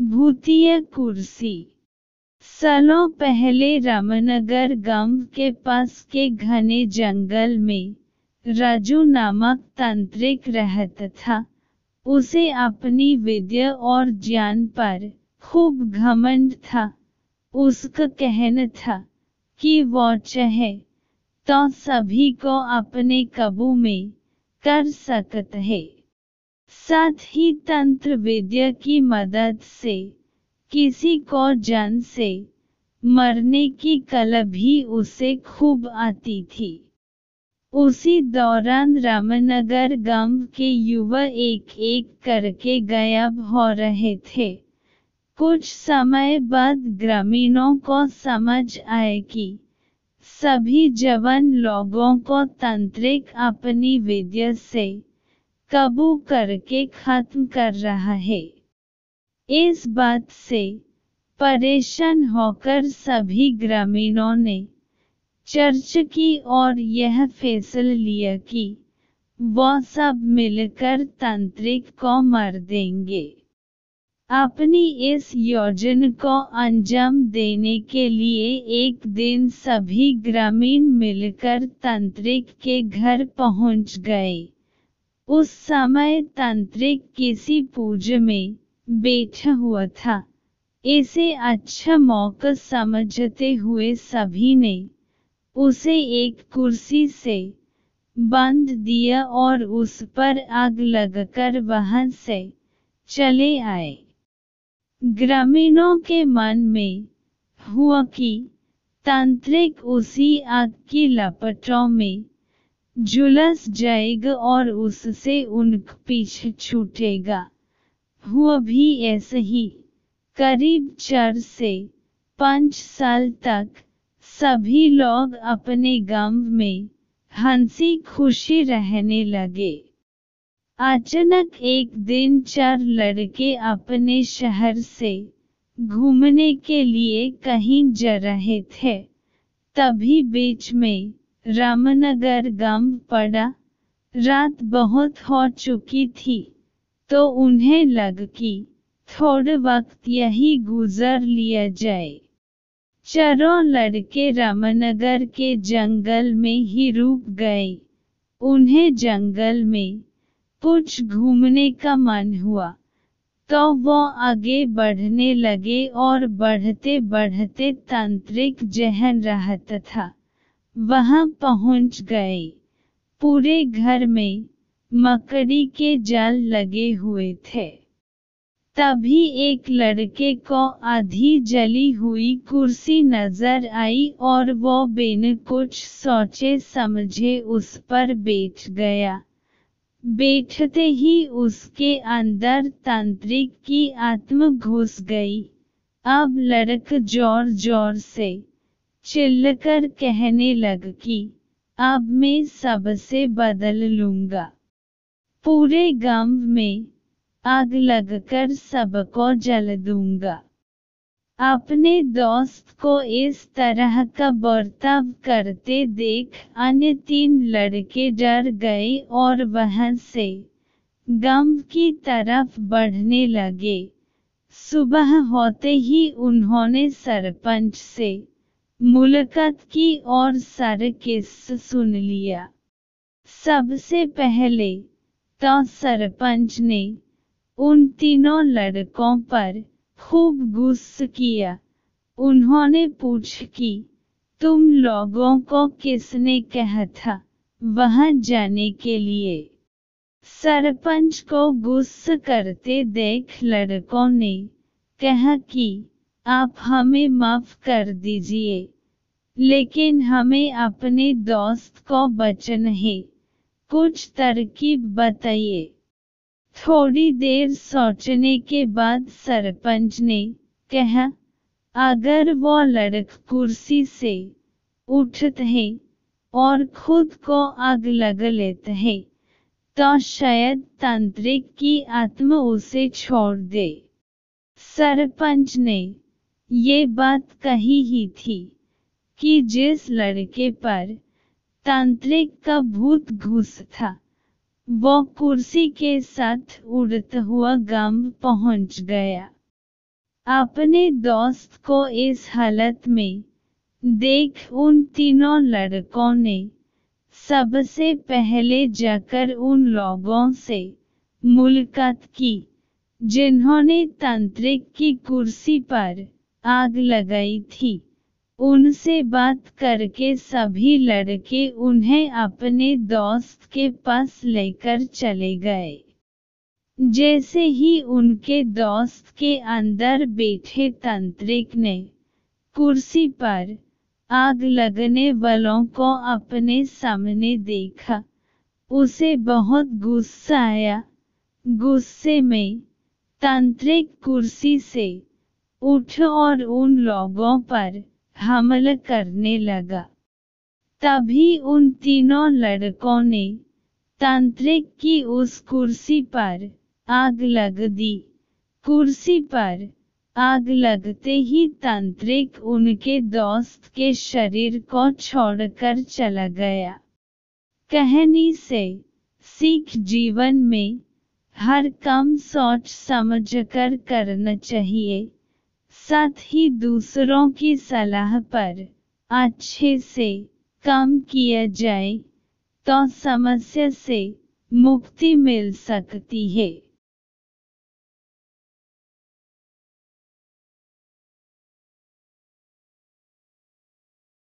भूतिया कुर्सी। सालों पहले रामनगर गांव के पास के घने जंगल में राजू नामक तांत्रिक रहता था। उसे अपनी विद्या और ज्ञान पर खूब घमंड था। उसका कहना था कि वो चाहे तो सभी को अपने काबू में कर सकता है। साथ ही तंत्र विद्या की मदद से किसी को जान से मरने की कला भी उसे खूब आती थी। उसी दौरान रामनगर गांव के युवा एक एक करके गायब हो रहे थे। कुछ समय बाद ग्रामीणों को समझ आया कि सभी जवान लोगों को तांत्रिक अपनी विद्या से काबू करके खत्म कर रहा है। इस बात से परेशान होकर सभी ग्रामीणों ने चर्चा की और यह फैसला लिया कि वो सब मिलकर तांत्रिक को मार देंगे। अपनी इस योजना को अंजाम देने के लिए एक दिन सभी ग्रामीण मिलकर तांत्रिक के घर पहुंच गए। उस समय तांत्रिक किसी पूजा में बैठा हुआ था। इसे अच्छा मौका समझते हुए सभी ने उसे एक कुर्सी से बांध दिया और उस पर आग लगाकर वहां से चले आए। ग्रामीणों के मन में हुआ कि तांत्रिक उसी आग की लपटों में झुलस जाएगा और उससे उनका पीछे छूटेगा। हुआ भी ऐसा ही। करीब 4 से 5 साल तक सभी लोग अपने गांव में हंसी खुशी रहने लगे। अचानक एक दिन 4 लड़के अपने शहर से घूमने के लिए कहीं जा रहे थे। तभी बीच में रामनगर गांव पड़ा। रात बहुत हो चुकी थी तो उन्हें लगा कि थोड़ा वक्त यही गुजार लिया जाए। चारों लड़के रामनगर के जंगल में ही रुक गए। उन्हें जंगल में कुछ घूमने का मन हुआ तो वो आगे बढ़ने लगे और बढ़ते बढ़ते तांत्रिक जहाँ रहता था वहां पहुंच गए। पूरे घर में मकड़ी के जाल लगे हुए थे। तभी एक लड़के को आधी जली हुई कुर्सी नजर आई और वो बिना कुछ सोचे समझे उस पर बैठ गया। बैठते ही उसके अंदर तांत्रिक की आत्मा घुस गई। अब लड़का जोर जोर से चिल्लाकर कहने लगा कि अब मैं सबसे बदल लूंगा। पूरे गांव में आग लगकर सबको जला दूंगा। अपने दोस्त को इस तरह का बर्ताव करते देख अन्य 3 लड़के डर गए और वहां से गांव की तरफ बढ़ने लगे। सुबह होते ही उन्होंने सरपंच से मुलाकात की और सारा किस्सा सुन लिया। सबसे पहले तो सरपंच ने उन तीनों लड़कों पर खूब गुस्सा किया। उन्होंने पूछा कि तुम लोगों को किसने कहा था वहां जाने के लिए। सरपंच को गुस्सा करते देख लड़कों ने कहा कि आप हमें माफ कर दीजिए, लेकिन हमें अपने दोस्त को बचाना है। कुछ तरकीब बताइए। थोड़ी देर सोचने के बाद सरपंच ने कहा, अगर वो लड़का कुर्सी से उठता है और खुद को आग लगा लेता है तो शायद तांत्रिक की आत्मा उसे छोड़ दे। सरपंच ने ये बात कही ही थी कि जिस लड़के पर तांत्रिक का भूत घुसा था वो कुर्सी के साथ उड़ता हुआ गांव पहुंच गया। अपने दोस्त को इस हालत में देख उन तीनों लड़कों ने सबसे पहले जाकर उन लोगों से मुलाकात की जिन्होंने तांत्रिक की कुर्सी पर आग लगाई थी। उनसे बात करके सभी लड़के उन्हें अपने दोस्त के पास लेकर चले गए। जैसे ही उनके दोस्त के अंदर बैठे तांत्रिक ने कुर्सी पर आग लगने वालों को अपने सामने देखा, उसे बहुत गुस्सा आया। गुस्से में तांत्रिक कुर्सी से उठ और उन लोगों पर हमला करने लगा। तभी उन तीनों लड़कों ने तांत्रिक की उस कुर्सी पर आग लग दी। कुर्सी पर आग लगते ही तांत्रिक उनके दोस्त के शरीर को छोड़कर चला गया। कहानी से सीख जीवन में हर काम सोच समझकर करना चाहिए, साथ ही दूसरों की सलाह पर अच्छे से काम किया जाए तो समस्या से मुक्ति मिल सकती है।